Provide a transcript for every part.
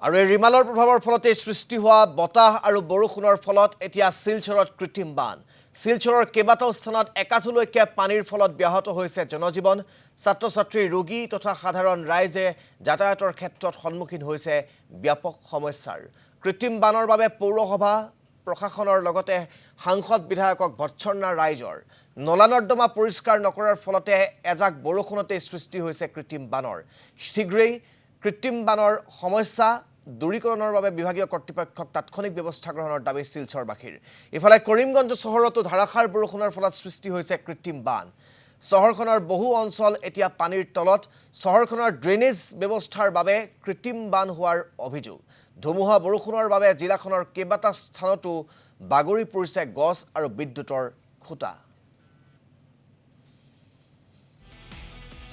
আৰু এই ৰিমালৰ প্ৰভাৱৰ ফলতে সৃষ্টি হোৱা বতাহ আৰু বৰষুণৰ ফলত এতিয়া শিলচৰত কৃত্ৰিম বান শিলচৰৰ কেইবাটাও স্থানত একাঠুলৈকে পানীৰ ফলত ব্যাহত হৈছে জনজীৱন ছাত্ৰ-ছাত্ৰী ৰোগী তথা সাধাৰণ ৰাইজে যাতায়াতৰ ক্ষেত্ৰত সন্মুখীন হৈছে ব্যাপক সমস্যাৰ কৃত্ৰিম বানৰ বাবে পৌৰসভা প্ৰশাসনৰ লগতে সাংসদ বিধায়কক ভৎসনা ৰাইজৰ নলা-নৰ্দমা পৰিষ্কাৰ নকৰাৰ ফলতে এজাক বৰষুণতে সৃষ্টি হৈছে কৃত্ৰিম বানৰ শীঘ্ৰেই কৃত্ৰিম বানৰ সমস্যা দূৰীকৰণৰ বাবে বিভাগীয় কৰ্তৃপক্ষক তাৎক্ষণিক ব্যৱস্থা গ্ৰহণৰ দাবী শিলচৰবাসীৰ ইফালে কৰিমগঞ্জ চহৰতো ধাৰাসাৰ বৰষুণৰ ফলত সৃষ্টি হৈছে কৃত্ৰিম বান চহৰখনৰ বহু অঞ্চল এতিয়া পানীৰ তলত চহৰখনৰ ড্ৰেনেজ ব্যৱস্থাৰ বাবে কৃত্ৰিম বান হোৱাৰ অভিযোগ ধুমুহা বৰষুণৰ বাবে জিলাখনৰ কেইবাটা স্থানতো বাগৰি পৰিছে গছ আৰু বিদ্যুতৰ খুঁটা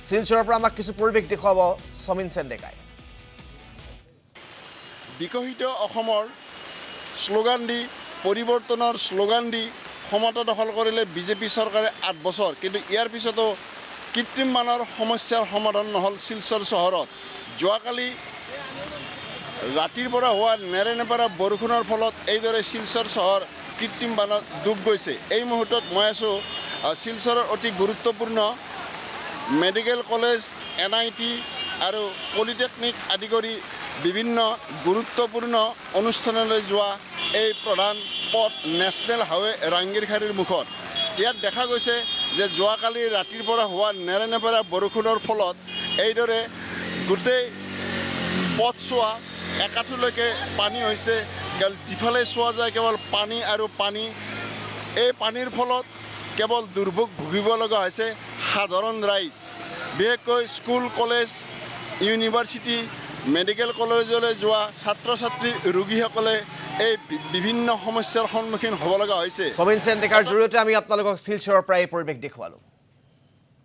শিলচৰৰ পৰা আমাক কিছু পৰিৱেশ দেখুৱাব সমিন সেনডেকাই বিকশিত অসমৰ স্লোগান দি পৰিৱৰ্তনৰ স্লোগান দি ক্ষমতা দখল কৰিলে বিজেপি চৰকাৰে 8 বছৰ কিন্তু ইয়াৰ পিছতো কৃত্ৰিম বানৰ সমস্যাৰ সমাধান নহল শিলচৰ চহৰত যোৱাকালি ৰাতিৰ পৰা হোৱা নেৰেনেপেৰা বৰষুণৰ ফলত এইদৰে শিলচৰ চহৰ কৃত্ৰিম বানত ডুব গৈছে এই মুহূৰ্তত মই আছো শিলচৰৰ অতি গুৰুত্বপূৰ্ণ মেডিকেল কলেজ NIT আৰু পলিটেকনিক আদি কৰি বিভিন্ন গুৰুত্বপূৰ্ণ অনুষ্ঠানলৈ যোৱা এই প্ৰধান পথ নেশ্যনেল হাইৱে ৰাংগিৰখাৰীৰ মুখত ইয়াত দেখা গৈছে যে যোৱাকালি ৰাতিৰ পৰা হোৱা নেৰেনেপেৰা বৰষুণৰ ফলত এইদৰে গোটেই পথছোৱা একাঠুলৈকে পানী হৈছে কেৱল যিফালে চোৱা যায় কেৱল পানী আৰু পানী এই পানীৰ ফলত কেৱল দুৰ্ভোগ ভুগিব লগা হৈছে সাধাৰণ ৰাইজ বিশেষকৈ স্কুল কলেজ ইউনিভাৰ্চিটি মেডিকেল কলেজলৈ যোৱা ছাত্ৰ-ছাত্ৰী ৰোগীসকলে এই বিভিন্ন সমস্যাৰ সন্মুখীন হ'ব লগা হৈছে সমিন সেনডেকাৰ জৰিয়তে আমি আপোনালোকক শিলচৰৰ পৰা এই পৰিৱেশ দেখুৱালো